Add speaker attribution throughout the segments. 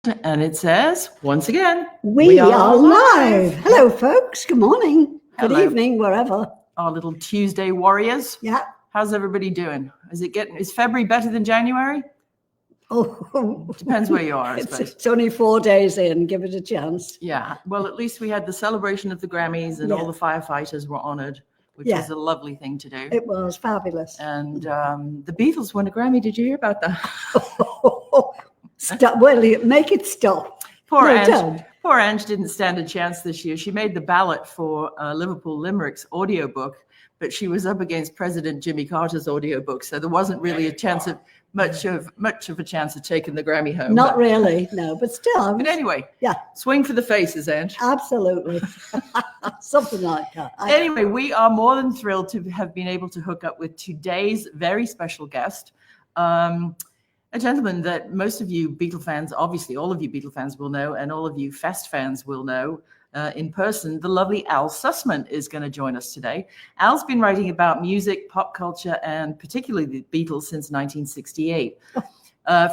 Speaker 1: And it says, once again,
Speaker 2: we are live. Hello, folks. Good morning. Good evening, wherever.
Speaker 1: Our little Tuesday warriors.
Speaker 2: Yeah.
Speaker 1: How's everybody doing? Is February better than January?
Speaker 2: Oh,
Speaker 1: depends where you are, I suppose.
Speaker 2: It's only 4 days in. Give it a chance.
Speaker 1: Yeah. Well, at least we had the celebration of the Grammys and all the firefighters were honored, which was a lovely thing to do.
Speaker 2: It was fabulous.
Speaker 1: And the Beatles won a Grammy. Did you hear about that?
Speaker 2: Stop. Well, make it stop.
Speaker 1: Poor Ange didn't stand a chance this year. She made the ballot for Liverpool Limerick's audiobook, but she was up against President Jimmy Carter's audiobook, so there wasn't really a chance of much of a chance of taking the Grammy home.
Speaker 2: Not really, no, but still.
Speaker 1: But anyway,
Speaker 2: yeah,
Speaker 1: swing for the faces, Ange.
Speaker 2: Absolutely, something like that.
Speaker 1: Anyway, we are more than thrilled to have been able to hook up with today's very special guest. A gentleman that most of you Beatle fans, obviously all of you Beatle fans will know, and all of you Fest fans will know in person. The lovely Al Sussman is going to join us today. Al's been writing about music, pop culture, and particularly the Beatles since 1968.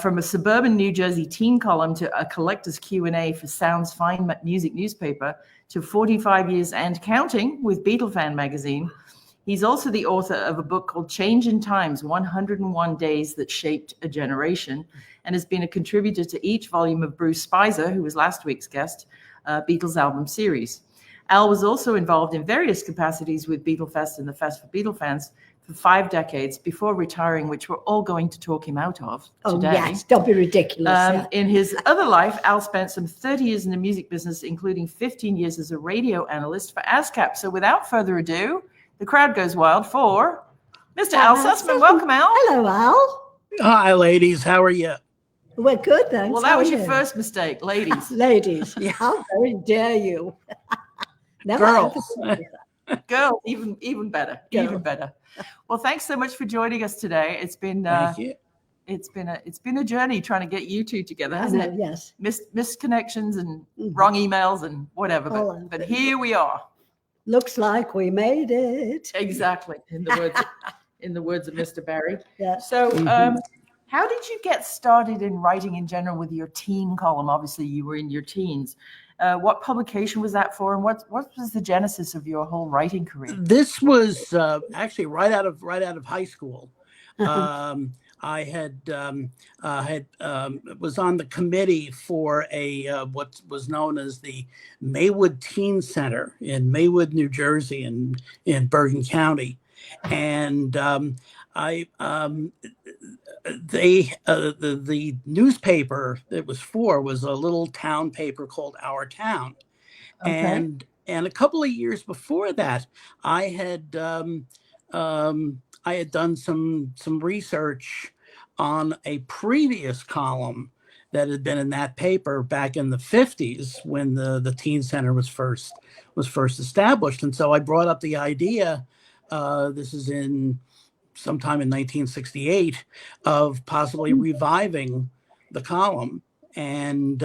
Speaker 1: From a suburban New Jersey teen column to a collector's Q&A for Sound's Fine Music newspaper to 45 years and counting with Beatlefan magazine. He's also the author of a book called Change in Times, 101 Days That Shaped a Generation, and has been a contributor to each volume of Bruce Spizer, who was last week's guest, Beatles Album Series. Al was also involved in various capacities with Beatlefest and the Fest For Beatles Fans for 5 decades before retiring, which we're all going to talk him out of today. Oh,
Speaker 2: yes, don't be ridiculous.
Speaker 1: In his other life, Al spent some 30 years in the music business, including 15 years as a radio analyst for ASCAP. So without further ado, the crowd goes wild for Mr. Al Sussman. Welcome, Al.
Speaker 2: Hello, Al.
Speaker 3: Hi, ladies. How are you?
Speaker 2: We're good, thanks.
Speaker 1: Well, that was your first mistake, ladies.
Speaker 2: Ladies. Yeah. How very dare you?
Speaker 3: Girls.
Speaker 1: Girls, even better. Girl. Even better. Well, thanks so much for joining us today. It's been
Speaker 3: Thank you.
Speaker 1: It's been a journey trying to get you two together, hasn't it?
Speaker 2: Yes.
Speaker 1: Missed connections and wrong emails and whatever. But here we are.
Speaker 2: Looks like we made it.
Speaker 1: Exactly, in the words of Mr. Barry.
Speaker 2: Yeah.
Speaker 1: So, how did you get started in writing in general with your teen column? Obviously, you were in your teens. What publication was that for, and what was the genesis of your whole writing career?
Speaker 3: This was actually right out of high school. I was on the committee for what was known as the Maywood Teen Center in Maywood, New Jersey, in Bergen County, and the newspaper it was for was a little town paper called Our Town, okay. And a couple of years before that, I had done some research on a previous column that had been in that paper back in the 50s when the Teen Center was first established. And so I brought up the idea, this is sometime in 1968, of possibly reviving the column, and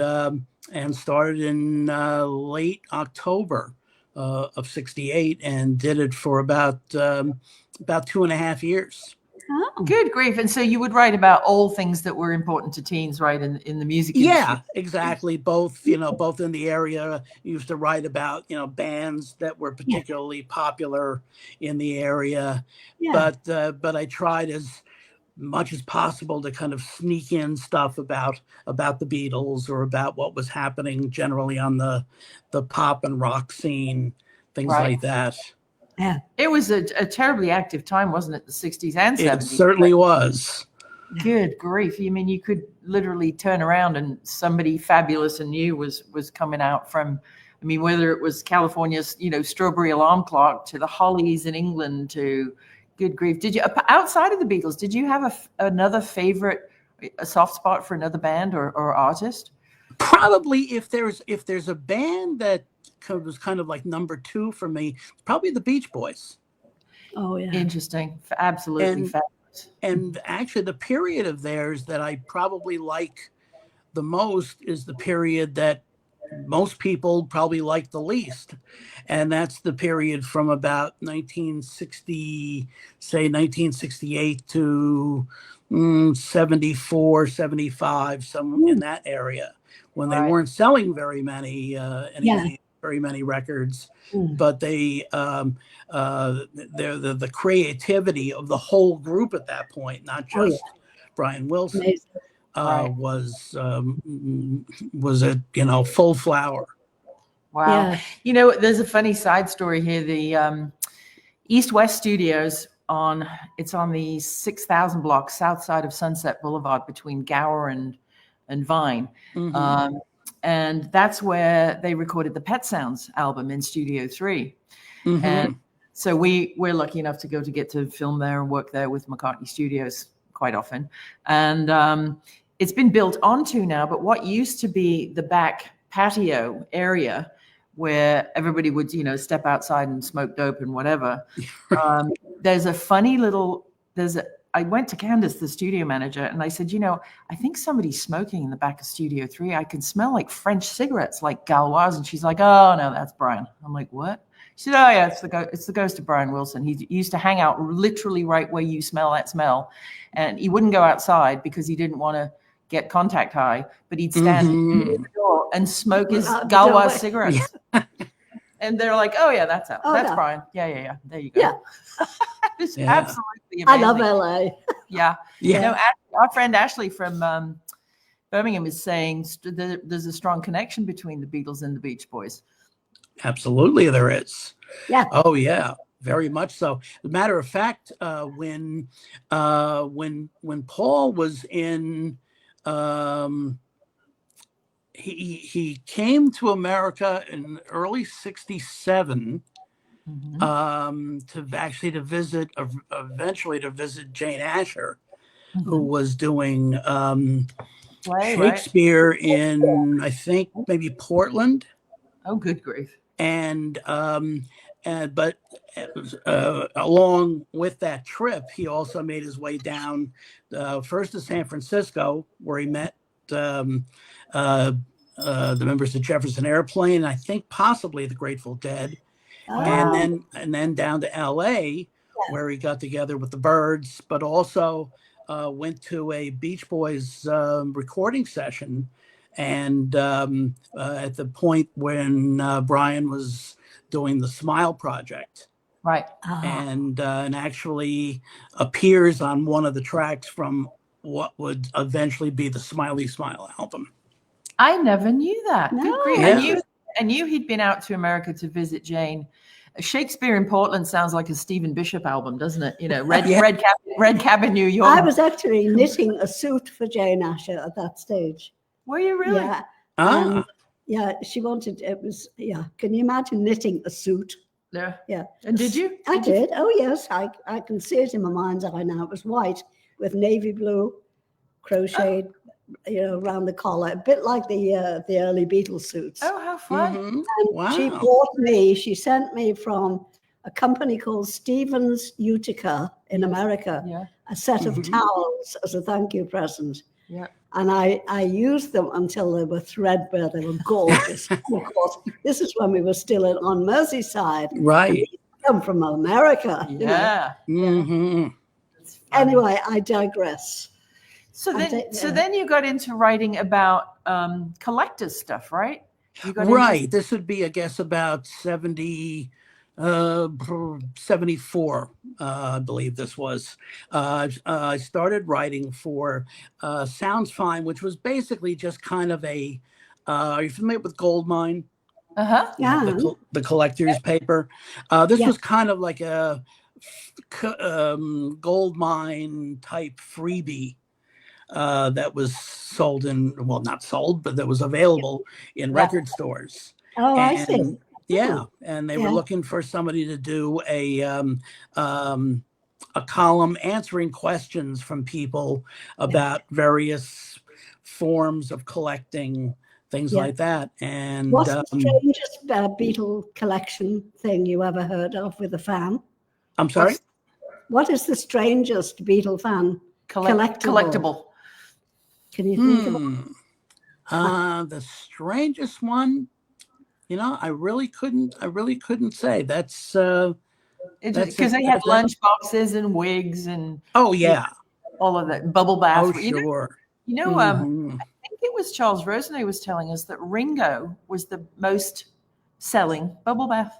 Speaker 3: started in late October of 68 and did it for about 2.5 years.
Speaker 1: Oh. Good grief. And so you would write about all things that were important to teens, right, in the music industry?
Speaker 3: Yeah, exactly. Both in the area. Used to write about, bands that were particularly popular in the area. Yeah. But I tried as much as possible to kind of sneak in stuff about the Beatles or about what was happening generally on the pop and rock scene, things like that.
Speaker 1: Yeah. It was a terribly active time, wasn't it? The 60s and 70s.
Speaker 3: It certainly was.
Speaker 1: Good grief. I mean, you could literally turn around and somebody fabulous and new was coming out from, I mean, whether it was California's, Strawberry Alarm Clock to the Hollies in England to, good grief. Did you, outside of the Beatles, did you have another favorite, a soft spot for another band or artist?
Speaker 3: Probably if there's a band that was kind of like number 2 for me, probably the Beach Boys.
Speaker 1: Oh yeah, interesting, absolutely fabulous.
Speaker 3: And actually, the period of theirs that I probably like the most is the period that most people probably like the least, and that's the period from about 1968 to 74, 75, somewhere in that area. when they weren't selling very many very many records, but they the creativity of the whole group at that point, not just Brian Wilson, was a full flower.
Speaker 1: Wow. Yeah. There's a funny side story here. The East West Studios it's on the 6000 block south side of Sunset Boulevard between Gower and Vine. And that's where they recorded the Pet Sounds album in Studio 3. And so we're lucky enough to get to film there and work there with McCartney Studios quite often. And it's been built onto now, but what used to be the back patio area where everybody would, step outside and smoke dope and whatever. There's a funny little, I went to Candace, the studio manager, and I said, I think somebody's smoking in the back of Studio 3. I can smell like French cigarettes, like Gauloise. And she's like, oh, no, that's Brian. I'm like, what? She said, oh, yeah, it's the ghost of Brian Wilson. He used to hang out literally right where you smell that smell. And he wouldn't go outside because he didn't want to get contact high, but he'd stand in the door and smoke his Gauloise cigarettes. And they're like, oh, yeah, that's Brian. Yeah. There you go. Yeah. It's absolutely amazing.
Speaker 2: I love LA.
Speaker 1: Yeah. Our friend Ashley from Birmingham is saying there's a strong connection between the Beatles and the Beach Boys.
Speaker 3: Absolutely, there is.
Speaker 2: Yeah.
Speaker 3: Oh, yeah. Very much so. As a matter of fact, when Paul was in, he came to America in early '67 eventually to visit Jane Asher, who was doing Shakespeare in, I think, maybe Portland.
Speaker 1: Oh, good grief.
Speaker 3: But along with that trip, he also made his way down first to San Francisco, where he met the members of Jefferson Airplane, and I think possibly the Grateful Dead, and then down to L.A., where he got together with the Byrds, but also went to a Beach Boys recording session, and at the point when Brian was doing the Smile Project, and actually appears on one of the tracks from what would eventually be the Smiley Smile album.
Speaker 1: I never knew that.
Speaker 2: No.
Speaker 1: Good grief.
Speaker 3: Yeah.
Speaker 1: I knew he'd been out to America to visit Jane. Shakespeare in Portland sounds like a Stephen Bishop album, doesn't it? Red Cab in New York.
Speaker 2: I was actually knitting a suit for Jane Asher at that stage.
Speaker 1: Were you really?
Speaker 2: Yeah. Yeah, she wanted, it was, can you imagine knitting a suit?
Speaker 1: Yeah.
Speaker 2: Yeah.
Speaker 1: And did you?
Speaker 2: I did. Oh, yes. I can see it in my mind's eye now. It was white with navy blue, crocheted, around the collar, a bit like the early Beatles suits.
Speaker 1: Oh, how fun.
Speaker 2: And
Speaker 3: Wow.
Speaker 2: she sent me from a company called Stevens Utica in America, a set of towels as a thank you present.
Speaker 1: Yeah.
Speaker 2: And I used them until they were threadbare. They were gorgeous. Of course, this is when we were still on Merseyside.
Speaker 3: Right.
Speaker 2: Come from America.
Speaker 1: Yeah.
Speaker 2: Anyway, I digress.
Speaker 1: So then you got into writing about collectors stuff, right?
Speaker 3: This would be, I guess, about 74, I believe this was. I started writing for Sounds Fine, which was basically just kind of a, are you familiar with Goldmine?
Speaker 2: Yeah.
Speaker 3: The collector's paper. This was kind of like a Goldmine type freebie that was sold not sold, but that was available in record stores.
Speaker 2: Oh, I see.
Speaker 3: Yeah, and they were looking for somebody to do a column answering questions from people about various forms of collecting, things like that. And
Speaker 2: what's the strangest Beatle collection thing you ever heard of with a fan?
Speaker 3: I'm sorry?
Speaker 2: What is the strangest Beatle fan collectible? Can you think of
Speaker 3: the strangest one? I really couldn't say. That's
Speaker 1: because they had lunch boxes and wigs and
Speaker 3: all of that
Speaker 1: bubble bath.
Speaker 3: Oh, sure.
Speaker 1: I think it was Charles Rosenay was telling us that Ringo was the most selling bubble bath.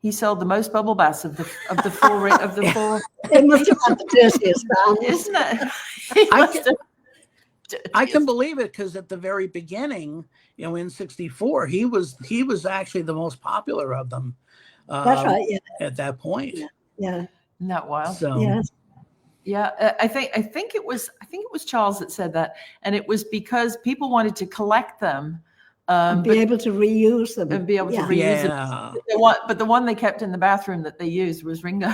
Speaker 1: He sold the most bubble baths of the four of the four.
Speaker 2: It must have had the dirtiest fans.
Speaker 1: Isn't it?
Speaker 3: I can believe it, because at the very beginning, in '64, he was actually the most popular of them.
Speaker 2: That's right. Yeah.
Speaker 3: At that point.
Speaker 2: Yeah.
Speaker 1: Isn't that wild?
Speaker 3: So
Speaker 2: Yes.
Speaker 1: Yeah, I think it was Charles that said that, and it was because people wanted to collect them,
Speaker 2: And be able to reuse them.
Speaker 1: and be able to reuse
Speaker 3: yeah.
Speaker 1: them. But the one they kept in the bathroom that they used was Ringo.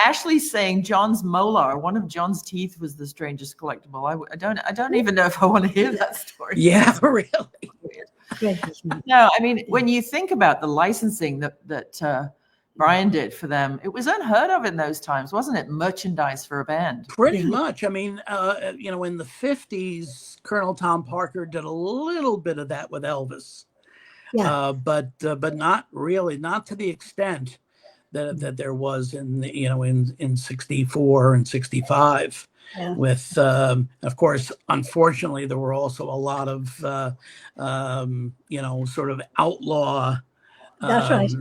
Speaker 1: Ashley's saying John's molar, one of John's teeth, was the strangest collectible. I don't even know if I want to hear that story.
Speaker 3: Yeah, really.
Speaker 1: No, I mean, when you think about the licensing that Brian did for them, it was unheard of in those times, wasn't it? Merchandise for a band.
Speaker 3: Pretty much. I mean, in the '50s, Colonel Tom Parker did a little bit of that with Elvis, but not really, not to the extent that there was in '64 and '65.
Speaker 2: Yeah.
Speaker 3: With, of course, unfortunately, there were also a lot of, sort of outlaw
Speaker 2: That's right.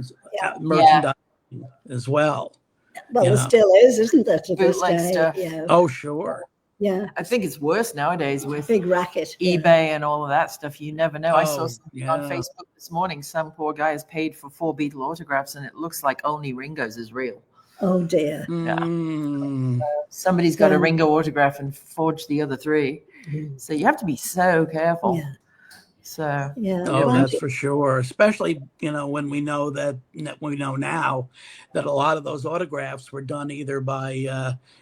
Speaker 3: merchandise as well.
Speaker 2: Well, there still is, isn't there, to this
Speaker 1: Bootleg
Speaker 2: day?
Speaker 1: stuff.
Speaker 2: Yeah.
Speaker 3: Oh, sure.
Speaker 2: Yeah.
Speaker 1: I think it's worse nowadays with
Speaker 2: Big racket.
Speaker 1: eBay and all of that stuff. You never know. I saw something on
Speaker 3: yeah.
Speaker 1: Facebook this morning. Some poor guy has paid for 4 Beatle autographs, and it looks like only Ringo's is real.
Speaker 2: Oh dear.
Speaker 3: Mm.
Speaker 1: Somebody's got a Ringo autograph and forged the other 3. So you have to be so careful.
Speaker 2: Yeah.
Speaker 1: So
Speaker 3: Oh, that's for sure. Especially, when we know now that a lot of those autographs were done either by,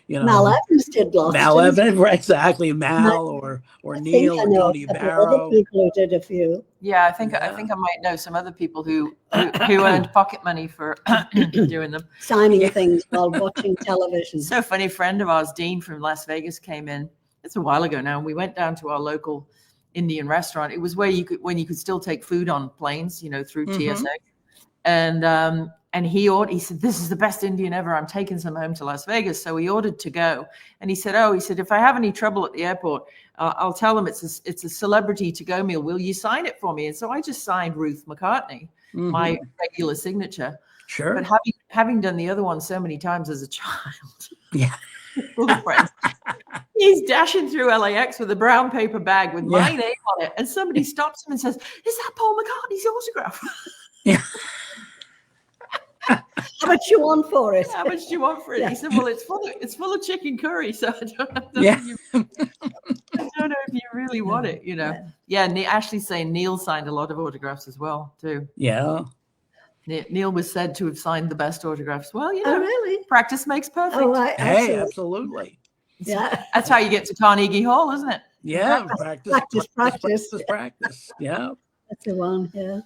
Speaker 2: Mal Evans did lots.
Speaker 3: Mal Evans, exactly, Mal or Neil or Tony Barrow.
Speaker 2: Other people who did a few.
Speaker 1: yeah, I think I might know some other people who earned pocket money for doing them.
Speaker 2: Signing things while watching television.
Speaker 1: So funny, a friend of ours, Dean from Las Vegas, came in. It's a while ago now, and we went down to our local Indian restaurant. It was where you could still take food on planes, through TSA. And he said, "This is the best Indian ever. I'm taking some home to Las Vegas." So he ordered to go, and he said, "If I have any trouble at the airport, I'll tell them it's a celebrity to go meal. Will you sign it for me?" And so I just signed Ruth McCartney, my regular signature.
Speaker 3: Sure.
Speaker 1: But having done the other one so many times as a child,
Speaker 3: Yeah.
Speaker 1: full of friends, he's dashing through LAX with a brown paper bag with my name on it, and somebody stops him and says, "Is that Paul McCartney's autograph?"
Speaker 3: Yeah.
Speaker 2: How much you want for it?
Speaker 1: How much do you want for it? He said, "Well, it's full of chicken curry, so I don't know if you really want it, Yeah, Ashley's saying Neil signed a lot of autographs as well, too.
Speaker 3: Yeah.
Speaker 1: Neil was said to have signed the best autographs. Well,
Speaker 2: Oh, really?
Speaker 1: practice makes perfect.
Speaker 2: Oh, right.
Speaker 3: Hey, absolutely.
Speaker 2: Yeah.
Speaker 1: That's how you get to Carnegie Hall, isn't it?
Speaker 3: Yeah.
Speaker 2: Practice.
Speaker 3: Yeah.
Speaker 2: That's the one. Yeah.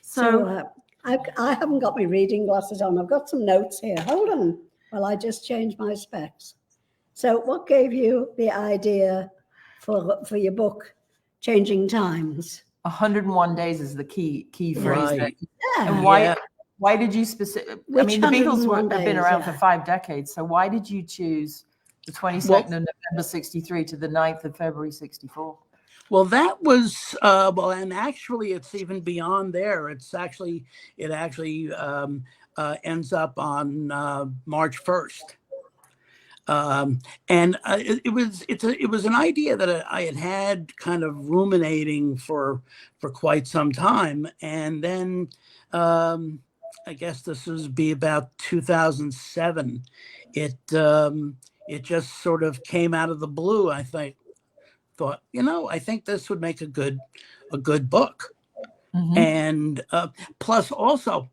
Speaker 1: So
Speaker 2: I haven't got my reading glasses on. I've got some notes here. Hold on while I just change my specs. So what gave you the idea for your book, Changing Times?
Speaker 1: 101 days is the key phrase.
Speaker 3: Right.
Speaker 1: And why did you specific? I mean, the Beatles have been around for 5 decades. So why did you choose the 22nd of November 63 to the 9th of February 64?
Speaker 3: Well, that was and actually, it's even beyond there. It actually ends up on March 1st, and it was an idea that I had kind of ruminating for quite some time, and then I guess this would be about 2007. It just sort of came out of the blue. I thought, I think this would make a good book. Mm-hmm. And plus also,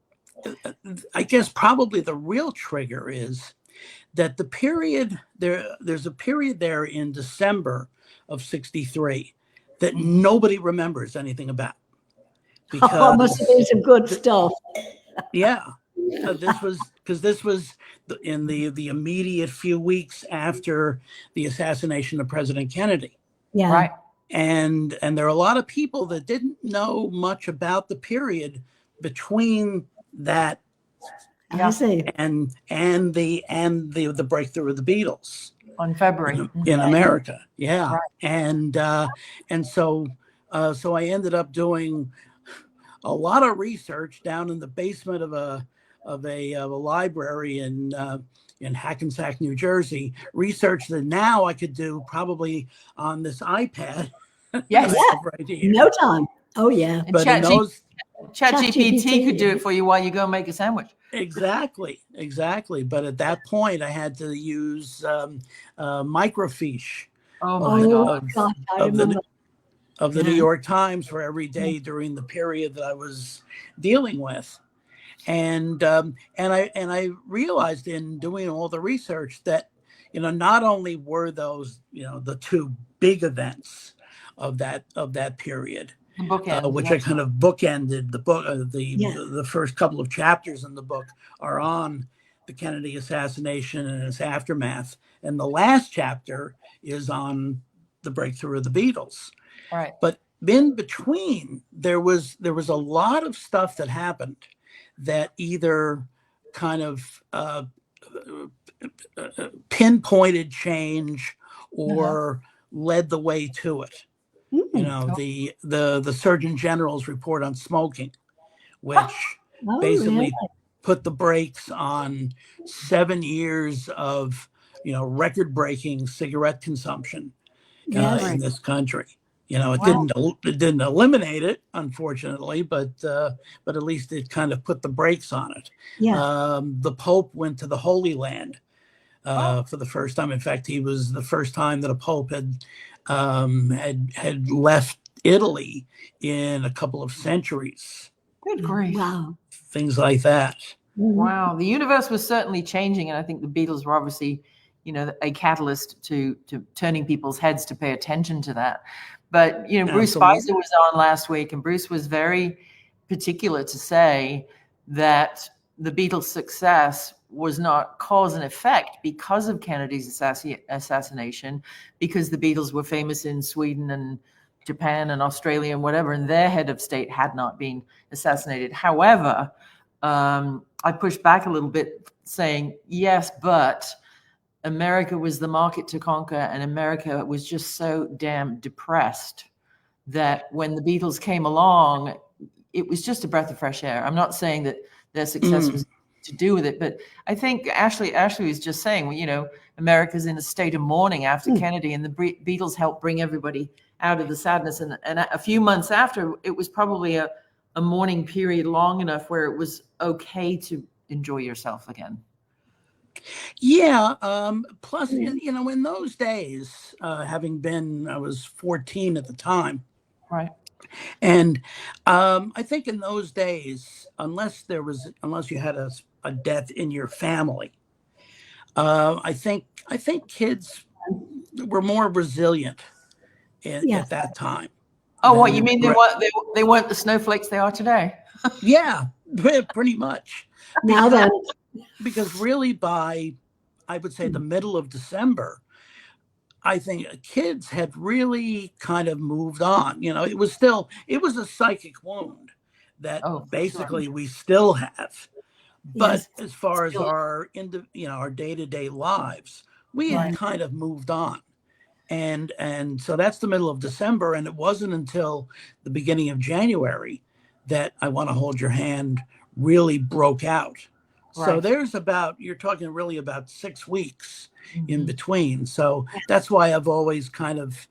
Speaker 3: I guess probably the real trigger is that the period there's a period there in December of 63 that nobody remembers anything about. Because
Speaker 2: must have been some good stuff.
Speaker 3: Yeah. This was in the immediate few weeks after the assassination of President Kennedy.
Speaker 2: Yeah.
Speaker 1: Right.
Speaker 3: And there are a lot of people that didn't know much about the period between that
Speaker 2: I see.
Speaker 3: and the breakthrough of the Beatles.
Speaker 1: On February.
Speaker 3: in America. Yeah.
Speaker 1: Right.
Speaker 3: And so I ended up doing a lot of research down in the basement of a library in Hackensack, New Jersey, research that now I could do probably on this iPad.
Speaker 1: Yes.
Speaker 3: Right here.
Speaker 2: No time. Oh, yeah.
Speaker 1: And
Speaker 3: But in those,
Speaker 1: ChatGPT could do it for you while you go make a sandwich.
Speaker 3: exactly. But at that point, I had to use microfiche
Speaker 1: Oh my God.
Speaker 2: God, I remember.
Speaker 3: of the New York Times for every day during the period that I was dealing with. And I realized in doing all the research that, not only were those, the two big events of that period, which I kind of bookended the book. The first couple of chapters in the book are on the Kennedy assassination and its aftermath, and the last chapter is on the breakthrough of the Beatles.
Speaker 1: Right.
Speaker 3: But in between, there was a lot of stuff that happened that either kind of pinpointed change or led the way to it. The Surgeon General's report on smoking, which basically put the brakes on 7 years of record-breaking cigarette consumption in this country. It didn't eliminate it, unfortunately, but at least it kind of put the brakes on it. The Pope went to the Holy Land for the first time. In fact, he was the first time that a Pope had left Italy in a couple of centuries.
Speaker 1: Good grief!
Speaker 2: Wow.
Speaker 3: Things like that.
Speaker 1: Wow, the universe was certainly changing, and I think the Beatles were obviously, a catalyst to turning people's heads to pay attention to that. But Bruce Spizer was on last week, and Bruce was very particular to say that the Beatles' success was not cause and effect because of Kennedy's assassination, because the Beatles were famous in Sweden and Japan and Australia and whatever, and their head of state had not been assassinated. However, I pushed back a little bit, saying, yes, but America was the market to conquer, and America was just so damn depressed that when the Beatles came along, it was just a breath of fresh air. I'm not saying that their success was to do with it, but I think Ashley was just saying, America's in a state of mourning after Kennedy, and the Beatles helped bring everybody out of the sadness. And a few months after, it was probably a mourning period long enough where it was okay to enjoy yourself again.
Speaker 3: Yeah. Plus, in those days, I was 14 at the time.
Speaker 1: Right.
Speaker 3: And I think in those days, unless you had a death in your family, I think kids were more resilient at that time.
Speaker 1: Oh, what you mean? They weren't the snowflakes they are today?
Speaker 3: Yeah, pretty much.
Speaker 2: Now then,
Speaker 3: because really by, I would say, the middle of December, I think kids had really kind of moved on. It was a psychic wound that basically we still have. But as far as our day-to-day lives, we had kind of moved on. And so that's the middle of December. And it wasn't until the beginning of January that I Want to Hold Your Hand really broke out. So you're talking really about 6 weeks in between. So that's why I've always kind of,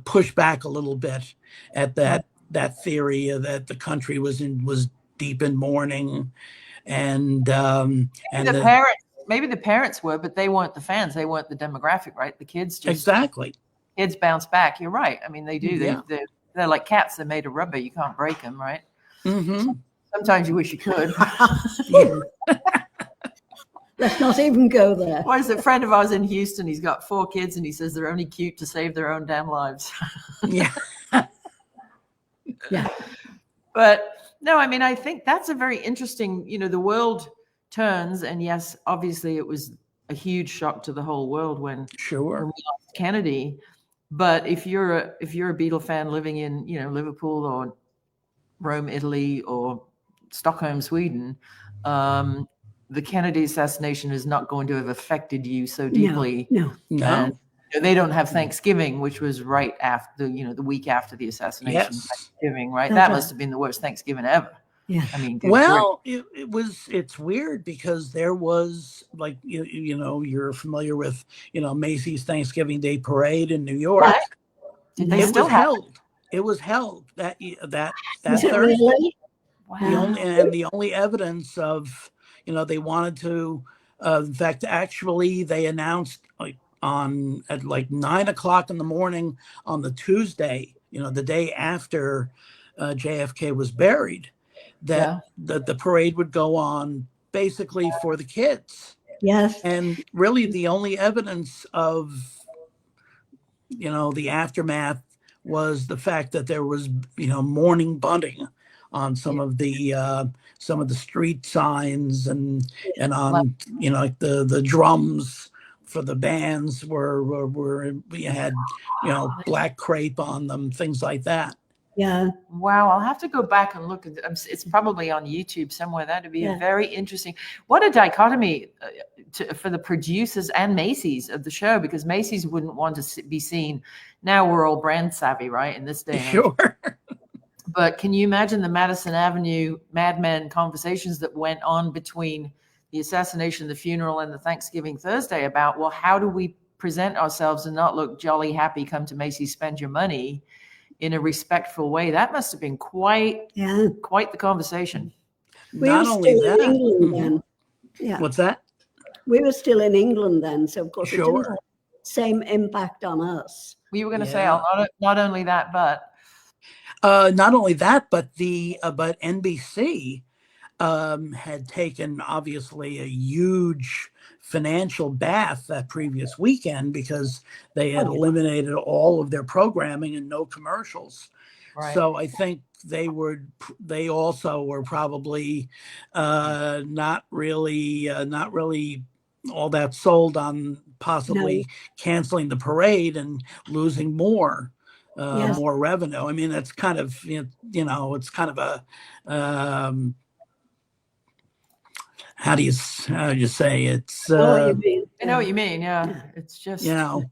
Speaker 3: pushed back a little bit at that theory that the country was deep in mourning, and
Speaker 1: maybe the parents were, but they weren't the fans. They weren't the demographic, right? The kids kids bounce back. You're right. I mean, they do.
Speaker 3: Yeah.
Speaker 1: They're like cats. They're made of rubber. You can't break them, right?
Speaker 3: Mm-hmm.
Speaker 1: Sometimes you wish you could.
Speaker 2: Let's not even go there.
Speaker 1: What is it? A friend of ours in Houston, he's got 4 kids, and he says they're only cute to save their own damn lives.
Speaker 3: Yeah.
Speaker 2: Yeah.
Speaker 1: But no, I mean, I think that's a very interesting, the world turns, and yes, obviously it was a huge shock to the whole world when we lost Kennedy. But if you're a Beatle fan living in, Liverpool or Rome, Italy, or Stockholm, Sweden, the Kennedy assassination is not going to have affected you so deeply.
Speaker 2: No.
Speaker 1: And they don't have Thanksgiving, which was right after, the week after the assassination.
Speaker 3: Yes.
Speaker 1: Thanksgiving, right?
Speaker 2: That's
Speaker 1: That
Speaker 2: right.
Speaker 1: must have been the worst Thanksgiving ever.
Speaker 2: Yeah.
Speaker 1: I mean,
Speaker 3: Well, it's weird because there was, like, you're familiar with, Macy's Thanksgiving Day Parade in New York.
Speaker 1: Right. Did they still have
Speaker 3: held. It was held that
Speaker 2: Is it
Speaker 3: Thursday.
Speaker 2: really?
Speaker 1: Wow.
Speaker 3: The only evidence of, they wanted to, in fact, actually they announced at 9:00 in the morning on the Tuesday, the day after JFK was buried, that the parade would go on basically for the kids.
Speaker 2: Yes.
Speaker 3: And really the only evidence of, the aftermath was the fact that there was, mourning bunting on some of the street signs and on, like the drums for the bands we had, black crepe on them, things like that.
Speaker 2: Yeah.
Speaker 1: Wow, I'll have to go back and look at it. It's probably on YouTube somewhere. That'd be a very interesting. What a dichotomy for the producers and Macy's of the show, because Macy's wouldn't want to be seen. Now we're all brand savvy, right? In this day and age.
Speaker 3: Sure.
Speaker 1: But can you imagine the Madison Avenue Mad Men conversations that went on between the assassination, the funeral, and the Thanksgiving Thursday about, well, how do we present ourselves and not look jolly happy, come to Macy's, spend your money in a respectful way? That must have been quite the conversation.
Speaker 2: We
Speaker 3: Not
Speaker 2: were
Speaker 3: only
Speaker 2: still
Speaker 3: that.
Speaker 2: in England then. Yeah.
Speaker 3: What's that?
Speaker 2: We were still in England then, so of course it didn't
Speaker 3: Sure.
Speaker 2: have the same impact on us.
Speaker 1: We were going to say,
Speaker 3: Yeah.
Speaker 1: not only that, but
Speaker 3: Not only that, but but NBC had taken obviously a huge financial bath that previous weekend because they had eliminated all of their programming and no commercials.
Speaker 1: right.
Speaker 3: So I think they also were probably not really all that sold on possibly canceling the parade and losing more revenue. I mean, that's kind of, it's kind of a, how do you say it's,
Speaker 2: I know what you mean.
Speaker 1: I know what you mean. Yeah. It's just, I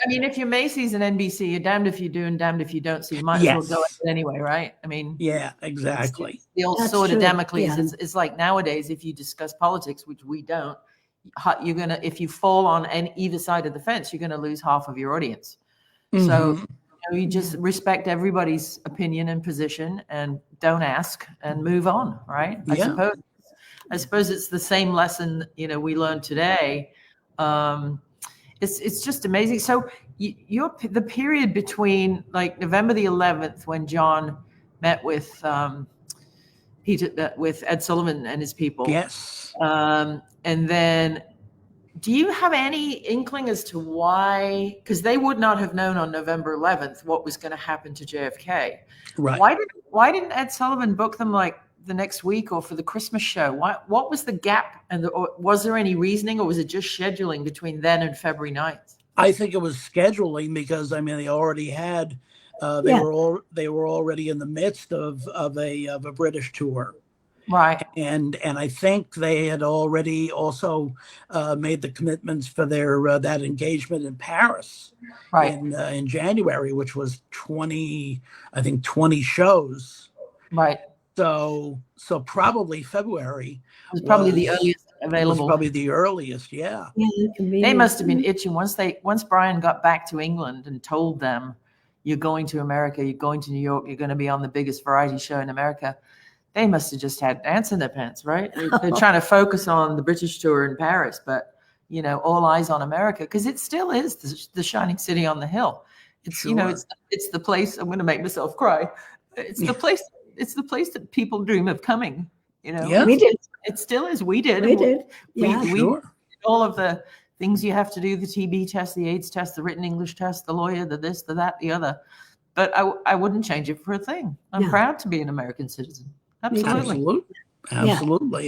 Speaker 1: mean, if you're Macy's and NBC, you're damned if you do and damned if you don't. So you might as well go ahead anyway, right? I mean,
Speaker 3: yeah, exactly.
Speaker 1: The old
Speaker 2: That's
Speaker 1: sword of
Speaker 2: true.
Speaker 1: Damocles.
Speaker 2: Yeah.
Speaker 1: It's like nowadays, if you discuss politics, which we don't, if you fall on either side of the fence, you're going to lose half of your audience.
Speaker 3: Mm-hmm.
Speaker 1: So you just respect everybody's opinion and position and don't ask and move on, right? I suppose it's the same lesson, we learned today. It's just amazing. So the period between like November the 11th, when John met with with Ed Sullivan and his people.
Speaker 3: Yes.
Speaker 1: And then, do you have any inkling as to why? Because they would not have known on November 11th what was going to happen to JFK.
Speaker 3: Right.
Speaker 1: Why didn't Ed Sullivan book them like the next week or for the Christmas show? What was the gap? And was there any reasoning, or was it just scheduling between then and February 9th?
Speaker 3: I think it was scheduling because they already had they were already in the midst of a British tour.
Speaker 1: Right.
Speaker 3: And I think they had already also made the commitments for their that engagement in Paris in January, which was 20 shows.
Speaker 1: Right.
Speaker 3: So probably February
Speaker 1: was probably the earliest available.
Speaker 3: Was probably the earliest, yeah.
Speaker 1: They must have been itching once Brian got back to England and told them, you're going to America, you're going to New York, you're going to be on the biggest variety show in America. They must have just had ants in their pants, right? They're trying to focus on the British tour in Paris, but all eyes on America, because it still is the shining city on the hill. It's it's the place. I'm going to make myself cry. It's the place. It's the place that people dream of coming.
Speaker 2: We did.
Speaker 1: It still is. We did.
Speaker 2: We did.
Speaker 1: We did all of the things you have to do: the TB test, the AIDS test, the written English test, the lawyer, the this, the that, the other. But I wouldn't change it for a thing. I'm proud to be an American citizen.
Speaker 3: Absolutely.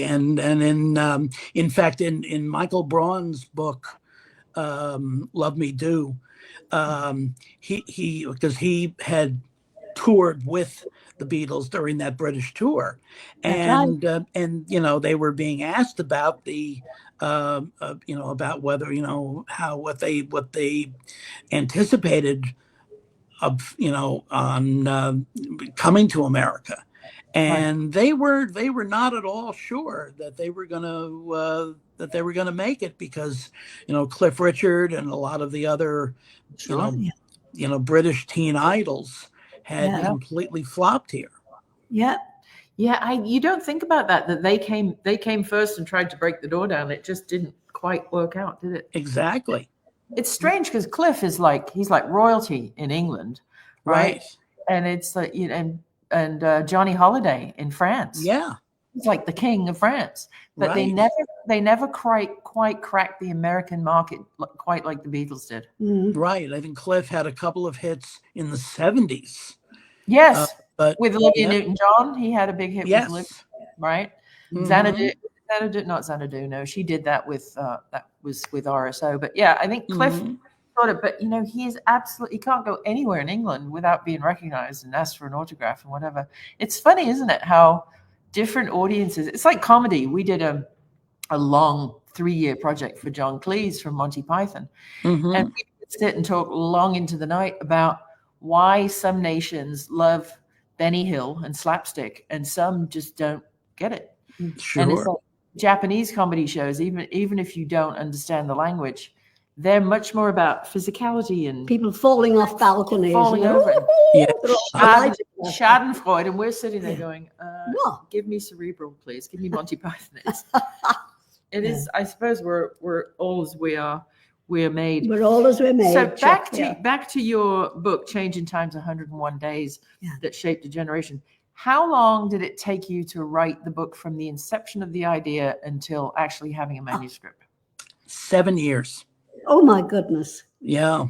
Speaker 3: And in fact, in Michael Braun's book, Love Me Do, he because he had toured with the Beatles during that British tour,
Speaker 2: That's right.
Speaker 3: and they were being asked about the about whether what they anticipated of on coming to America,
Speaker 1: Right.
Speaker 3: and they were not at all sure that they were gonna make it, because Cliff Richard and a lot of the other
Speaker 1: Sure.
Speaker 3: British teen idols had
Speaker 2: Yeah.
Speaker 3: completely flopped here.
Speaker 2: Yeah.
Speaker 1: Yeah, you don't think about that they came first and tried to break the door down. It just didn't quite work out, did it?
Speaker 3: Exactly.
Speaker 1: It's strange because Cliff is he's like royalty in England, right? And it's like and Johnny Holiday in France.
Speaker 3: Yeah.
Speaker 1: He's like the king of France. But
Speaker 3: Right.
Speaker 1: they never quite cracked the American market quite like the Beatles did.
Speaker 2: Mhm.
Speaker 3: Right. I think Cliff had a couple of hits in the 70s.
Speaker 1: Yes.
Speaker 3: But
Speaker 1: With Olivia Newton-John, he had a big hit with Olivia, right?
Speaker 3: Mhm.
Speaker 1: Xanadu, not Xanadu. No, she did that with that was with RSO. But yeah, I think Cliff got it. But he is absolutely, he can't go anywhere in England without being recognized and asked for an autograph and whatever. It's funny, isn't it? How different audiences. It's like comedy. We did a long 3-year project for John Cleese from Monty Python, and we would sit and talk long into the night about why some nations love Benny Hill and slapstick, and some just don't get it.
Speaker 3: Sure.
Speaker 1: And it's like Japanese comedy shows, even if you don't understand the language, they're much more about physicality and
Speaker 2: People falling off balconies.
Speaker 1: falling over.
Speaker 3: Yeah.
Speaker 1: Schadenfreude, and we're sitting there going,
Speaker 2: What?
Speaker 1: "Give me Cerebral, please. Give me Monty Python." It is. I suppose we're all as we are made.
Speaker 2: We're all as we're made.
Speaker 1: So
Speaker 2: Yeah.
Speaker 1: back to your book, Changing Times, 101 Days
Speaker 2: Yeah.
Speaker 1: That Shaped a Generation. How long did it take you to write the book from the inception of the idea until actually having a manuscript?
Speaker 3: 7 years.
Speaker 2: Oh my goodness.
Speaker 3: Yeah.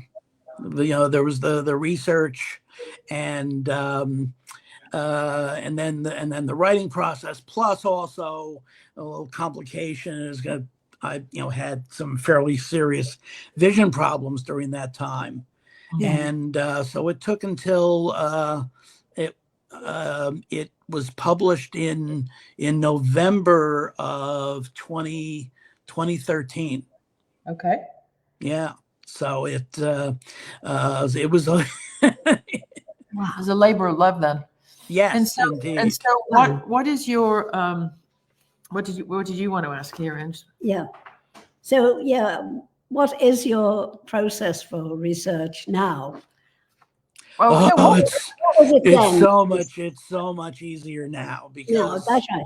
Speaker 3: There was the research and then the writing process, plus also a little complication is I had some fairly serious vision problems during that time. And so it took until it was published in November of 2013.
Speaker 1: Okay.
Speaker 3: Yeah. So it was a
Speaker 1: Wow. It was a labor of love then.
Speaker 3: Yes, indeed.
Speaker 1: And so what is your what did you want to ask here, Ange?
Speaker 2: Yeah. So what is your process for research now?
Speaker 1: Well,
Speaker 3: it's so much easier now, because
Speaker 2: that's right.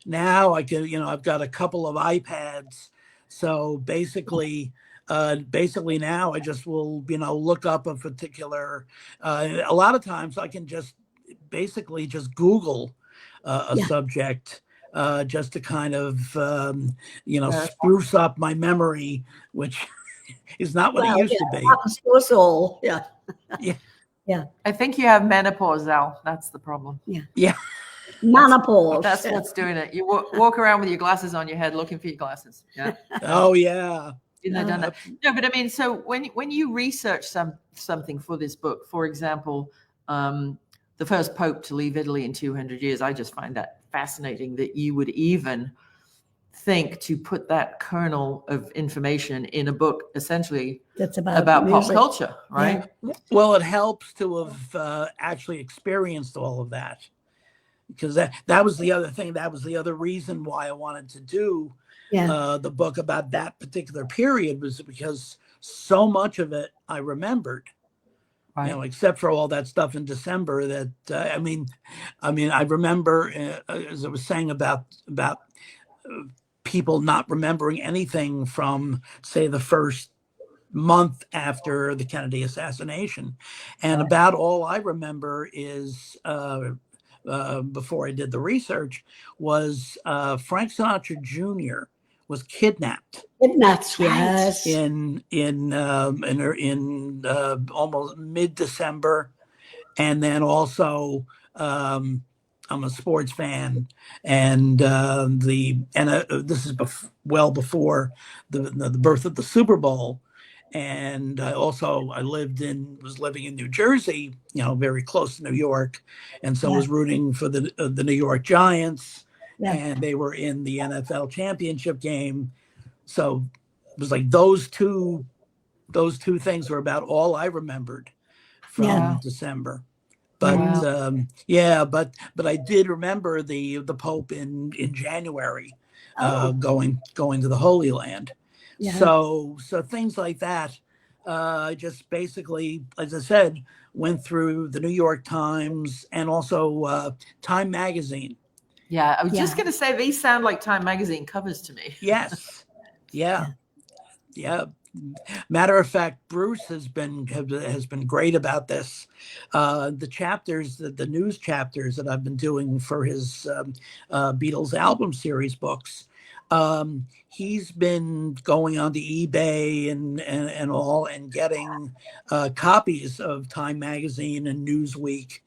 Speaker 3: now I can, I've got a couple of iPads. So basically now I just will, look up a particular, a lot of times I can just basically just Google a subject, just to kind of, spruce up my memory, which is not what it used to be.
Speaker 2: Us all. Yeah.
Speaker 3: Yeah.
Speaker 2: Yeah.
Speaker 1: I think you have menopause, Al. That's the problem.
Speaker 3: Yeah.
Speaker 2: Menopause.
Speaker 1: That's what's doing it. You walk around with your glasses on your head looking for your glasses. Yeah.
Speaker 3: Oh, yeah.
Speaker 1: Done that. No, but I mean, so when you research something for this book, for example, the first pope to leave Italy in 200 years, I just find that fascinating that you would even think to put that kernel of information in a book, essentially
Speaker 2: that's
Speaker 1: about pop culture, right?
Speaker 2: Yeah.
Speaker 3: Well, it helps to have actually experienced all of that, because that was the other thing. That was the other reason why I wanted to do the book about that particular period, was because so much of it I remembered. Right. Except for all that stuff in December. That I mean, I remember, as I was saying about people not remembering anything from, say, the first month after the Kennedy assassination, and about all I remember is before I did the research was Frank Sinatra Jr. was kidnapped.
Speaker 2: Yes.
Speaker 3: In almost mid-December, and then also I'm a sports fan, and this is well before the birth of the Super Bowl, and I was living in New Jersey, very close to New York, and so I was rooting for the New York Giants, and they were in the NFL championship game. So it was like those two things were about all I remembered from December. But but I did remember the Pope in January, going to the Holy Land. So things like that. I just basically, as I said, went through the New York Times and also Time Magazine.
Speaker 1: Yeah, I was just going to say these sound like Time Magazine covers to me.
Speaker 3: Yes. Yeah. Matter of fact, Bruce has been great about this. The chapters, the news chapters that I've been doing for his Beatles Album Series books, he's been going onto eBay and all and getting copies of Time Magazine and Newsweek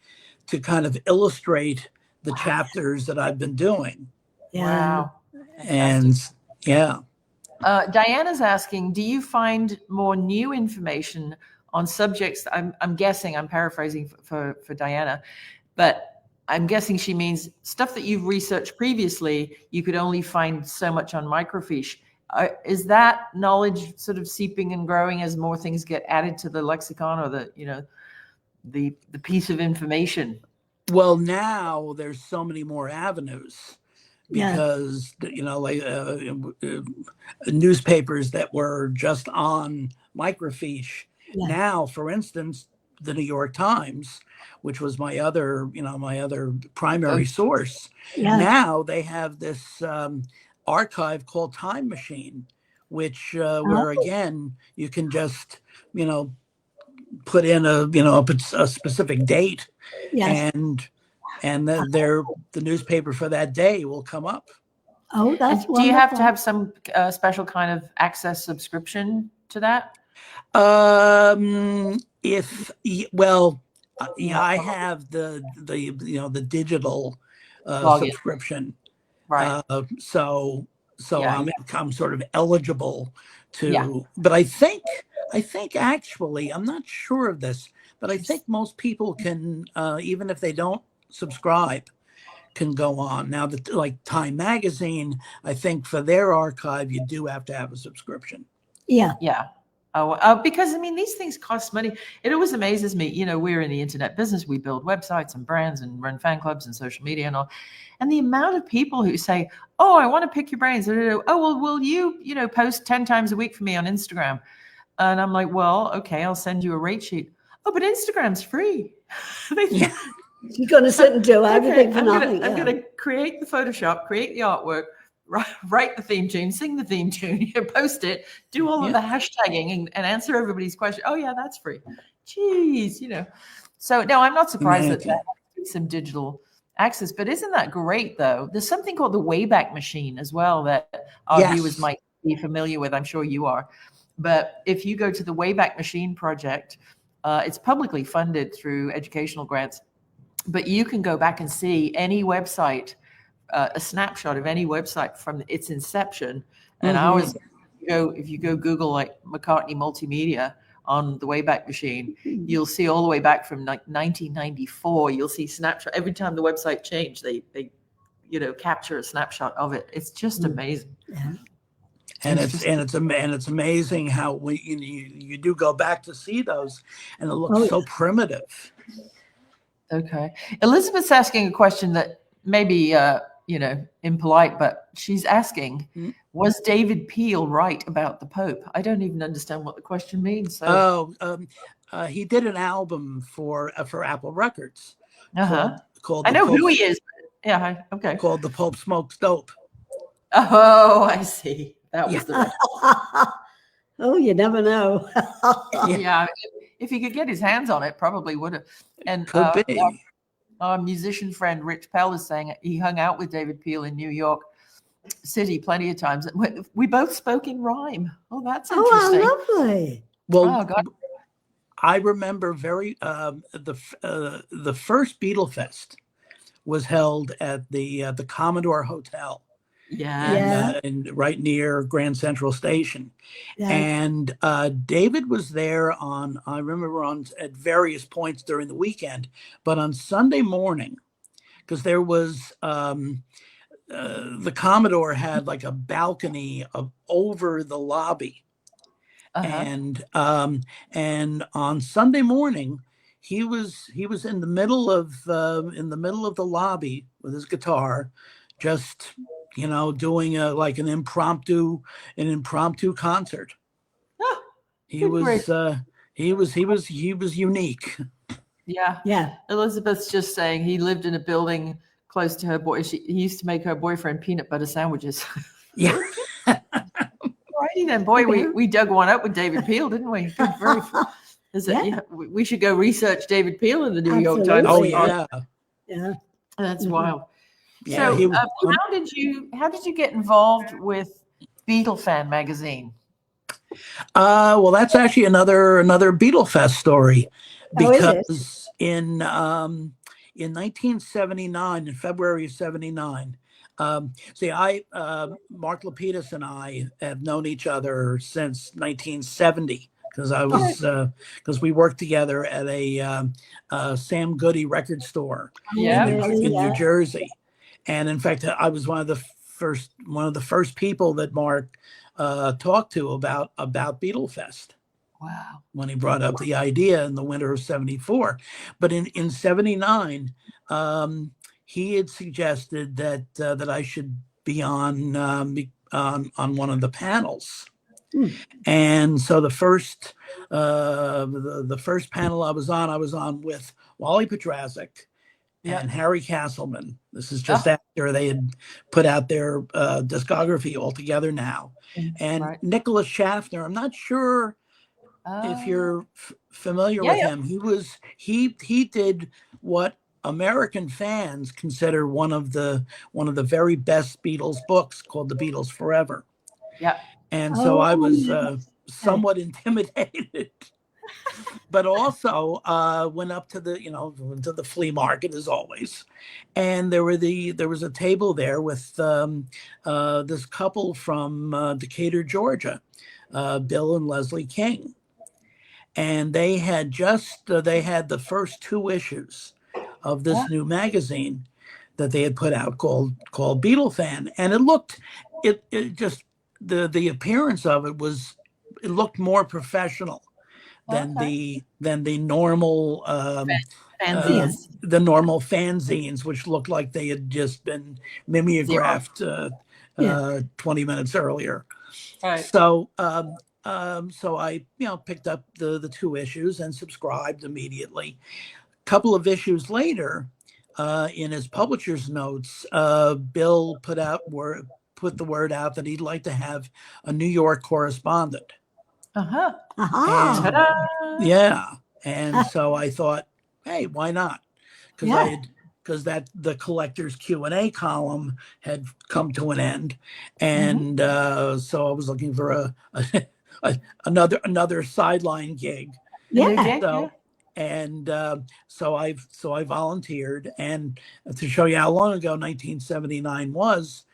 Speaker 3: to kind of illustrate the chapters that I've been doing.
Speaker 1: Wow.
Speaker 3: And
Speaker 1: Diana's asking, do you find more new information on subjects? I'm guessing, I'm paraphrasing for Diana, but I'm guessing she means stuff that you've researched previously, you could only find so much on microfiche. Is that knowledge sort of seeping and growing as more things get added to the lexicon or the piece of information?
Speaker 3: Well, now there's so many more avenues. Because newspapers that were just on microfiche. Now, for instance, the New York Times, which was my other primary source. Now they have this archive called Time Machine, which where again you can just put in a specific date, and the newspaper for that day will come up.
Speaker 2: Oh, that's wonderful.
Speaker 1: Do you have to have some special kind of access subscription to that?
Speaker 3: I have the digital subscription,
Speaker 1: right?
Speaker 3: So I'm sort of eligible to. But I think actually, I'm not sure of this, but I think most people can, even if they don't subscribe, can go on. Now, like Time Magazine, I think for their archive, you do have to have a subscription.
Speaker 1: Because I mean, these things cost money. It always amazes me. We're in the internet business. We build websites and brands and run fan clubs and social media and all. And the amount of people who say, "Oh, I want to pick your brains." Oh, well, will you, post 10 times a week for me on Instagram? And I'm like, well, okay, I'll send you a rate sheet. Oh, but Instagram's free.
Speaker 2: You're going to sit and do everything for nothing.
Speaker 1: I'm going to create the Photoshop, create the artwork, write the theme tune, sing the theme tune, post it, do all of the hashtagging and answer everybody's question. Oh, yeah, that's free. Jeez, So, no, I'm not surprised that has some digital access. But isn't that great, though? There's something called the Wayback Machine as well that our viewers might be familiar with. I'm sure you are. But if you go to the Wayback Machine project, it's publicly funded through educational grants. But you can go back and see any website, a snapshot of any website from its inception. And ours, if you go Google like McCartney Multimedia on the Wayback Machine, you'll see all the way back from like 1994. You'll see snapshot every time the website changed. They capture a snapshot of it. It's just amazing.
Speaker 3: And it's amazing how you do go back to see those, and it looks so primitive.
Speaker 1: Okay. Elizabeth's asking a question that maybe, impolite, but she's asking, was David Peel right about the Pope? I don't even understand what the question means. So.
Speaker 3: He did an album for Apple Records. Called
Speaker 1: I know who he is. Okay.
Speaker 3: Called The Pope Smokes Dope.
Speaker 1: Oh, I see. That was the.
Speaker 2: Oh, you never know.
Speaker 1: If he could get his hands on it, probably would have. And our musician friend Rich Pell is saying he hung out with David Peel in New York City plenty of times. We both spoke in rhyme. Oh, that's interesting.
Speaker 2: Oh, lovely.
Speaker 3: Well, I remember the first Beatlefest was held at the Commodore Hotel
Speaker 1: Yeah.
Speaker 3: and right near Grand Central Station.
Speaker 2: Yeah.
Speaker 3: And David was there I remember at various points during the weekend, but on Sunday morning, because there was the Commodore had like a balcony over the lobby. And on Sunday morning, he was in the middle of the lobby with his guitar, just doing an impromptu concert.
Speaker 1: Oh,
Speaker 3: He was unique.
Speaker 1: Yeah. Elizabeth's just saying he lived in a building close to her boy. He used to make her boyfriend peanut butter sandwiches.
Speaker 3: Yeah.
Speaker 1: Alrighty then, boy, we dug one up with David Peel, didn't we? We should go research David Peel in the New York Times.
Speaker 3: Oh yeah.
Speaker 1: That's wild.
Speaker 3: Yeah,
Speaker 1: so how did you get involved with Beatlefan magazine?
Speaker 3: Well, that's actually another Beatlefest story, because in 1979, in February of 79. Mark Lapidus and I have known each other since 1970, because we worked together at a Sam Goody record store in New Jersey, and in fact, I was one of the first people that Mark talked to about Beatlefest.
Speaker 1: Wow!
Speaker 3: When he brought up the idea in the winter of '74, but in '79. He had suggested that I should be on one of the panels, and so the first panel I was on with Wally Petrazik and Harry Castleman. This is just after they had put out their discography all together now, and Nicholas Schaffner. I'm not sure if you're familiar with him. He did what American fans consider one of the very best Beatles books, called The Beatles Forever.
Speaker 1: Yeah.
Speaker 3: And so I was somewhat intimidated, but also went up to the flea market as always, and there was a table there with this couple from Decatur, Georgia, Bill and Leslie King, and they had the first 2 issues of this new magazine that they had put out called Beatlefan, and it just the appearance of it looked more professional than the normal
Speaker 1: fanzines.
Speaker 3: The normal fanzines, which looked like they had just been mimeographed 20 minutes earlier.
Speaker 1: Right.
Speaker 3: So I picked up the 2 issues and subscribed immediately. Couple of issues later, in his publisher's notes, Bill put the word out that he'd like to have a New York correspondent. And so I thought, hey, why not? Because the collector's Q&A column had come to an end, and so I was looking for another sideline gig. And so I volunteered, and to show you how long ago 1979 was,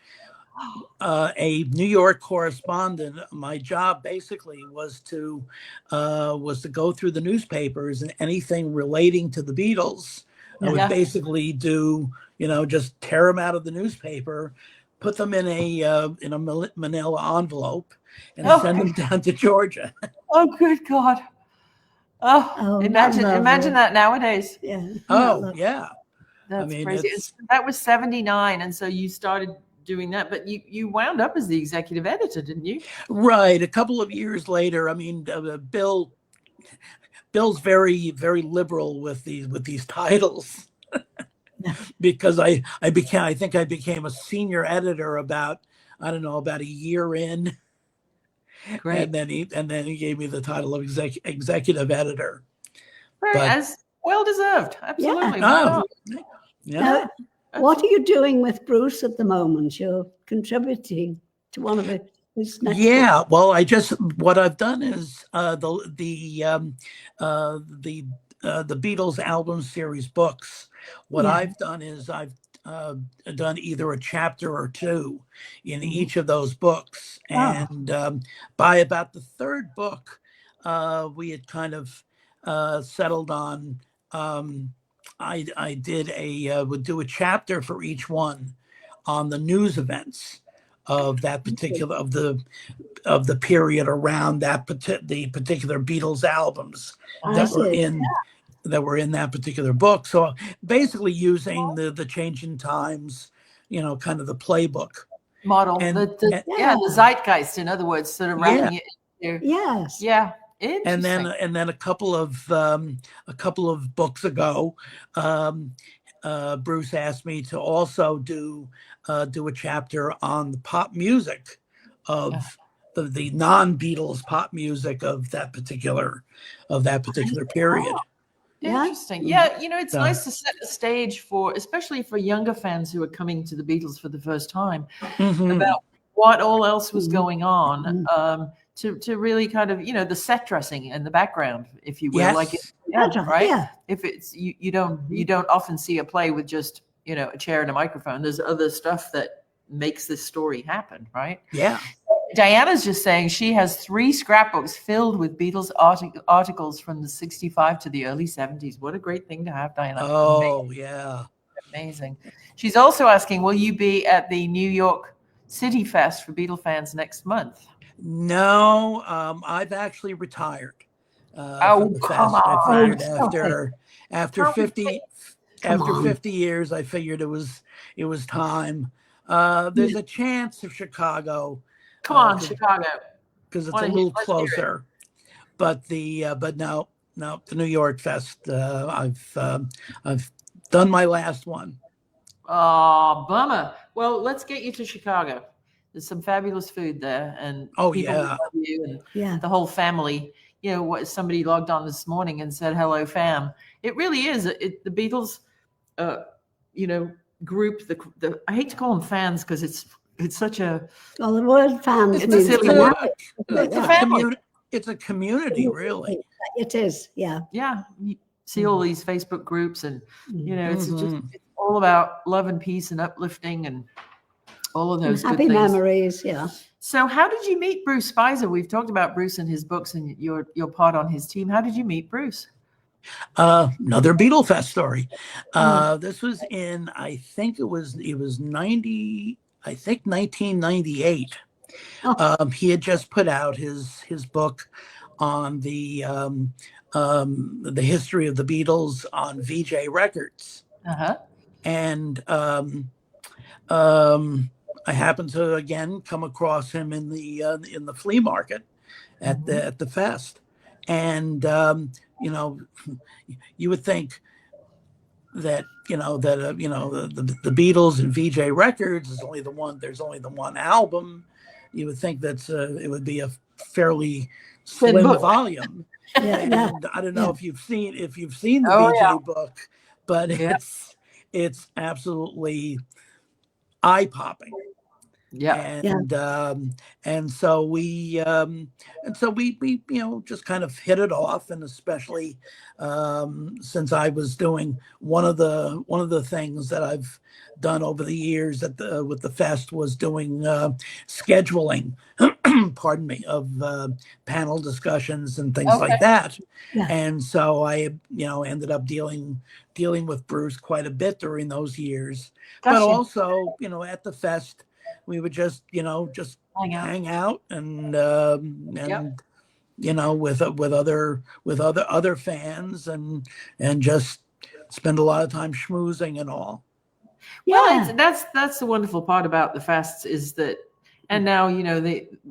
Speaker 3: a New York correspondent, my job basically was to go through the newspapers, and anything relating to the Beatles, I would basically do, just tear them out of the newspaper, put them in a manila envelope, and send them down to Georgia.
Speaker 1: Oh, good God. Imagine that nowadays. That's crazy. That was 79, and so you started doing that, but you wound up as the executive editor, didn't you?
Speaker 3: Right. A couple of years later, Bill's very, very liberal with these titles, because I think I became a senior editor about a year in.
Speaker 1: Great.
Speaker 3: And then he gave me the title of executive editor.
Speaker 1: As well deserved. Absolutely.
Speaker 2: Now, what are you doing with Bruce at the moment? You're contributing to one of his next books.
Speaker 3: Well, what I've done is the Beatles Album Series books. What I've done is done either a chapter or two in each of those books. And by about the third book, we had kind of settled on. I would do a chapter for each one on the news events of that particular of the period around the particular Beatles albums that were in that particular book. So basically using the changing times, kind of the playbook
Speaker 1: model, the zeitgeist, in other words, sort of wrapping it in there.
Speaker 2: Yes.
Speaker 1: Yeah.
Speaker 3: And then a couple of books ago, Bruce asked me to also do a chapter on the pop music of the non-Beatles pop music of that particular period.
Speaker 1: Interesting. Yeah, it's nice to set the stage for, especially for younger fans who are coming to the Beatles for the first time, about what all else was going on. To really kind of, the set dressing in the background, if you will, right? Yeah. If it's you don't often see a play with just a chair and a microphone. There's other stuff that makes this story happen, right?
Speaker 3: Yeah.
Speaker 1: Diana's just saying she has 3 scrapbooks filled with Beatles articles from the 65 to the early 70s. What a great thing to have, Diana.
Speaker 3: Oh,
Speaker 1: amazing.
Speaker 3: Yeah.
Speaker 1: Amazing. She's also asking, will you be at the New York City Fest for Beatlefans next month?
Speaker 3: No, I've actually retired.
Speaker 1: Come on!
Speaker 3: After 50 years, I figured it was time. There's a chance of Chicago.
Speaker 1: Come on, Chicago,
Speaker 3: because it's a little closer. But no, the New York Fest. I've done my last one.
Speaker 1: Oh, bummer. Well, let's get you to Chicago. There's some fabulous food there, and people love you and the whole family. What somebody logged on this morning and said, "Hello, fam." It really is. The Beatles, group. The I hate to call them fans because it's such a.
Speaker 2: Well, the word fans.
Speaker 1: It's a silly word. It's a family.
Speaker 3: It's a community, really.
Speaker 2: It is. Yeah.
Speaker 1: Yeah. You see all these Facebook groups, and it's all about love and peace and uplifting and all of those
Speaker 2: happy
Speaker 1: good things.
Speaker 2: Memories. Yeah.
Speaker 1: So how did you meet Bruce Spizer? We've talked about Bruce and his books and your part on his team. How did you meet Bruce?
Speaker 3: Another Beatlefest story. This was in, I think it was 1998. He had just put out his book on the history of the Beatles on VJ Records. And I happened to again come across him in the flea market at the fest, and you would think that the Beatles and VJ Records is only the one. There's only the one album. You would think that it would be a fairly slim volume. And I don't know if you've seen the VJ book, but it's absolutely eye-popping. And so we just kind of hit it off, and especially since I was doing one of the things that I've done over the years with the fest was doing scheduling pardon me, of panel discussions and things like that. And so I ended up dealing with Bruce quite a bit during those years. But also at the fest we would just hang out and with other fans and just spend a lot of time schmoozing and all.
Speaker 1: Well, that's the wonderful part about the fests is that, and now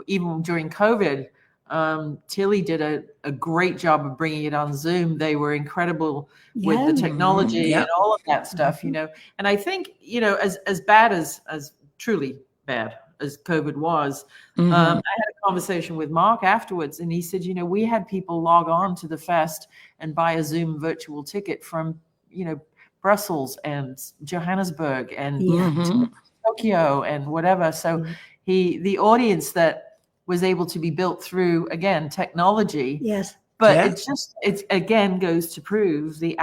Speaker 1: even during COVID, Tilly did a great job of bringing it on Zoom. They were incredible with the technology and all of that stuff, And I think, as bad as truly bad as COVID was, I had a conversation with Mark afterwards, and he said, we had people log on to the fest and buy a Zoom virtual ticket from, Brussels and Johannesburg and Tokyo and whatever. So the audience that was able to be built through, again, technology.
Speaker 2: Yes.
Speaker 1: But it again goes to prove the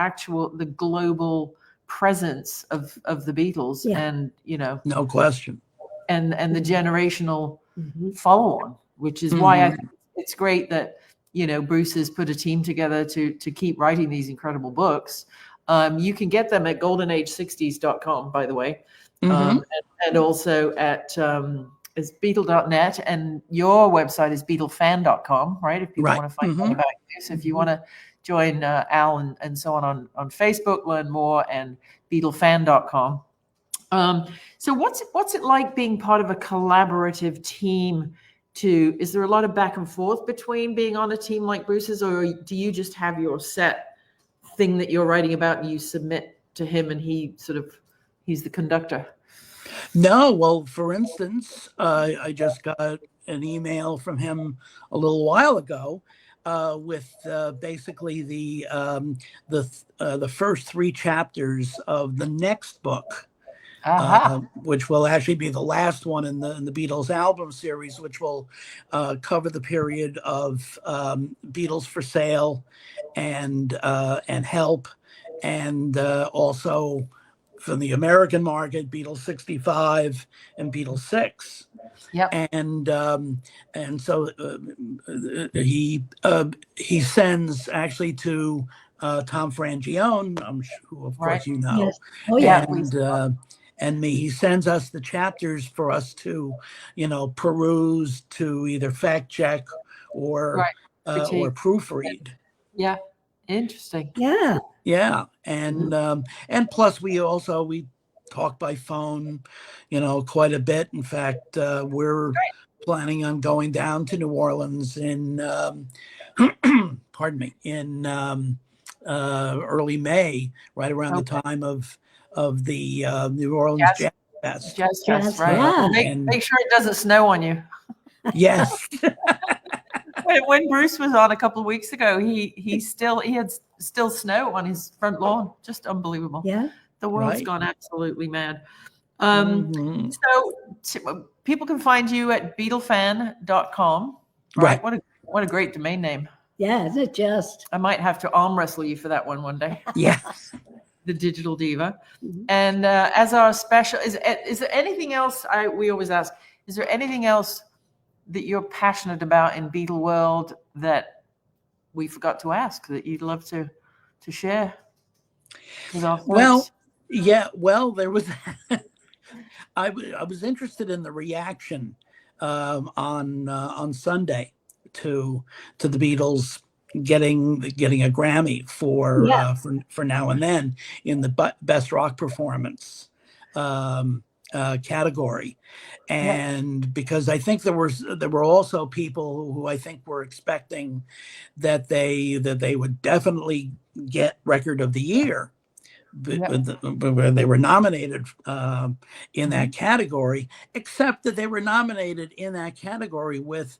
Speaker 1: global presence of the Beatles, and
Speaker 3: no question,
Speaker 1: and the generational follow on, which is why I think it's great that Bruce has put a team together to keep writing these incredible books. You can get them at goldenage60s.com, by the way, and also at is beatle.net, and your website is beatlefan.com, right? If people want to find out about you. So if you want to join Al and so on Facebook, learn more, and beatlefan.com. So what's it like being part of a collaborative team? Is there a lot of back and forth between being on a team like Bruce's, or do you just have your set thing that you're writing about and you submit to him and he's the conductor?
Speaker 3: No, well, for instance, I just got an email from him a little while ago with basically the first 3 chapters of the next book, which will actually be the last one in the Beatles Album Series, which will cover the period of Beatles for Sale and Help, and also from the American market, Beatles 65 and Beatles 6.
Speaker 1: Yep.
Speaker 3: And so he sends actually to Tom Frangione, who of course you know.
Speaker 2: Yes. Oh yeah.
Speaker 3: And me, he sends us the chapters for us to, peruse, to either fact check or proofread.
Speaker 1: Yeah. Interesting.
Speaker 2: Yeah.
Speaker 3: Yeah, and plus we talk by phone, quite a bit. In fact, we're planning on going down to New Orleans in, pardon me, in early May, right around the time of the New Orleans Jazz Fest.
Speaker 1: Jazz Fest, right?
Speaker 2: Yeah.
Speaker 1: Make sure it doesn't snow on you.
Speaker 3: Yes.
Speaker 1: When Bruce was on a couple of weeks ago, he had still snow on his front lawn. Just unbelievable.
Speaker 2: Yeah.
Speaker 1: The world's gone absolutely mad. So people can find you at beatlefan.com. Right. What a great domain name.
Speaker 2: Yeah, isn't it just?
Speaker 1: I might have to arm wrestle you for that one day.
Speaker 3: Yeah.
Speaker 1: The digital diva. And as our special, is there anything else? We always ask, is there anything else that you're passionate about in Beatle world that we forgot to ask that you'd love to share with our folks?
Speaker 3: Well, yeah. Well, there was. I was interested in the reaction on Sunday to the Beatles getting a Grammy for Now and Then in the best rock performance category, and because I think there were also people who I think were expecting that they would definitely get Record of the Year, where they were nominated in that category, except that they were nominated in that category with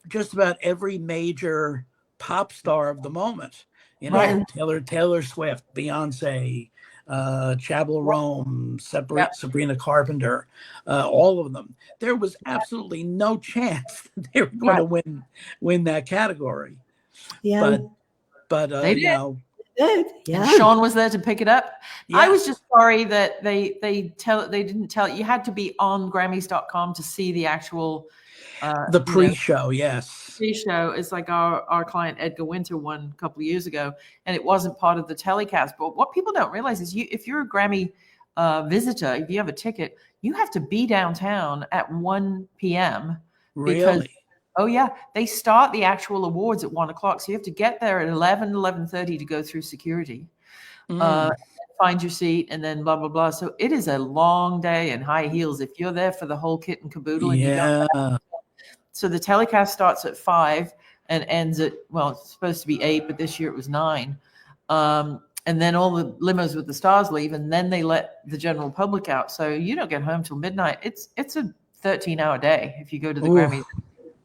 Speaker 3: just about every major pop star of the moment. Taylor Swift, Beyonce, Chapel Roan, Sabrina Carpenter, all of them. There was absolutely no chance that they were going to win that category.
Speaker 2: Yeah,
Speaker 3: but
Speaker 1: they did.
Speaker 2: Yeah.
Speaker 1: And Sean was there to pick it up.
Speaker 3: Yeah.
Speaker 1: I was just sorry that they didn't tell you had to be on Grammys.com to see the actual
Speaker 3: the pre-show. Yes,
Speaker 1: pre-show is like our client Edgar Winter won a couple of years ago, and it wasn't part of the telecast. But what people don't realize is if you're a Grammy visitor, if you have a ticket, you have to be downtown at 1 p.m.
Speaker 3: Really?
Speaker 1: Oh yeah, they start the actual awards at 1 o'clock, so you have to get there at 11:30 to go through security, find your seat, and then blah blah blah. So it is a long day in high heels if you're there for the whole kit and caboodle. And you don't. So the telecast starts at 5 and ends at, well, it's supposed to be 8, but this year it was 9. And then all the limos with the stars leave, and then they let the general public out. So you don't get home till midnight. It's a 13-hour day if you go to the Grammys.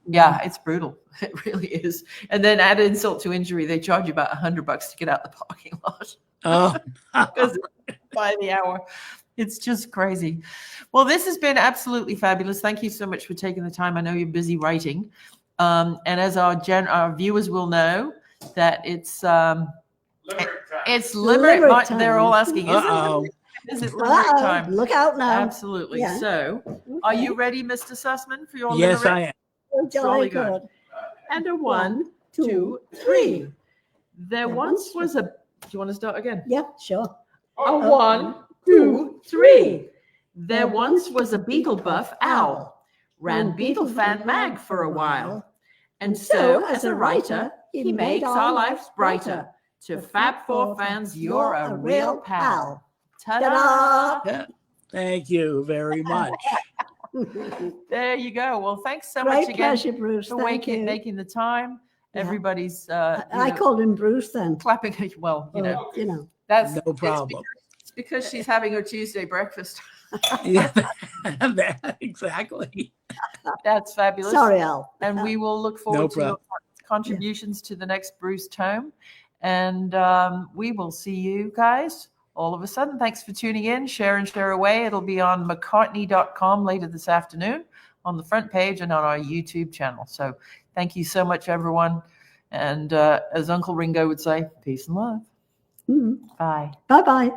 Speaker 1: Yeah, it's brutal. It really is. And then add insult to injury, they charge you about $100 to get out the parking lot.
Speaker 3: Oh,
Speaker 1: because by the hour. It's just crazy. Well, this has been absolutely fabulous. Thank you so much for taking the time. I know you're busy writing. And as our viewers will know, that it's It's limerick
Speaker 2: Limerick
Speaker 1: time. They're all asking, is it limerick time?
Speaker 2: Look out now.
Speaker 1: Absolutely.
Speaker 2: Yeah.
Speaker 1: So, are you ready, Mr. Sussman, for your
Speaker 3: Yes,
Speaker 1: limerick?
Speaker 3: I am.
Speaker 2: Oh,
Speaker 1: Jolly
Speaker 2: jolly
Speaker 1: good.
Speaker 2: good.
Speaker 1: And a 1, 2, 3. There once was a. Do you want to start again?
Speaker 2: Yeah, sure.
Speaker 1: A 1, 2, 3. There once was a Beatle buff owl. Ran Beatlefan mag for a while. And so, as a writer, he makes our lives brighter. To Fab Four fans, you're a real pal. Ta-da!
Speaker 3: Yeah. Thank you very much.
Speaker 1: There you go. Well, thanks so
Speaker 2: Great
Speaker 1: much again
Speaker 2: pleasure, Bruce.
Speaker 1: for
Speaker 2: Thank you.
Speaker 1: making the time.
Speaker 2: Yeah.
Speaker 1: Everybody's
Speaker 2: I called him Bruce then.
Speaker 1: clapping. Well,
Speaker 2: You know.
Speaker 1: that's
Speaker 3: No problem.
Speaker 1: It's because she's having her Tuesday breakfast.
Speaker 3: Yeah, exactly.
Speaker 1: That's fabulous.
Speaker 2: Sorry, Al.
Speaker 1: And we will look forward to your contributions to the next Bruce tome. And we will see you guys all of a sudden. Thanks for tuning in. Share and share away. It'll be on McCartney.com later this afternoon on the front page and on our YouTube channel. So thank you so much, everyone. And as Uncle Ringo would say, peace and love.
Speaker 2: Mm-hmm.
Speaker 1: Bye.
Speaker 2: Bye-bye.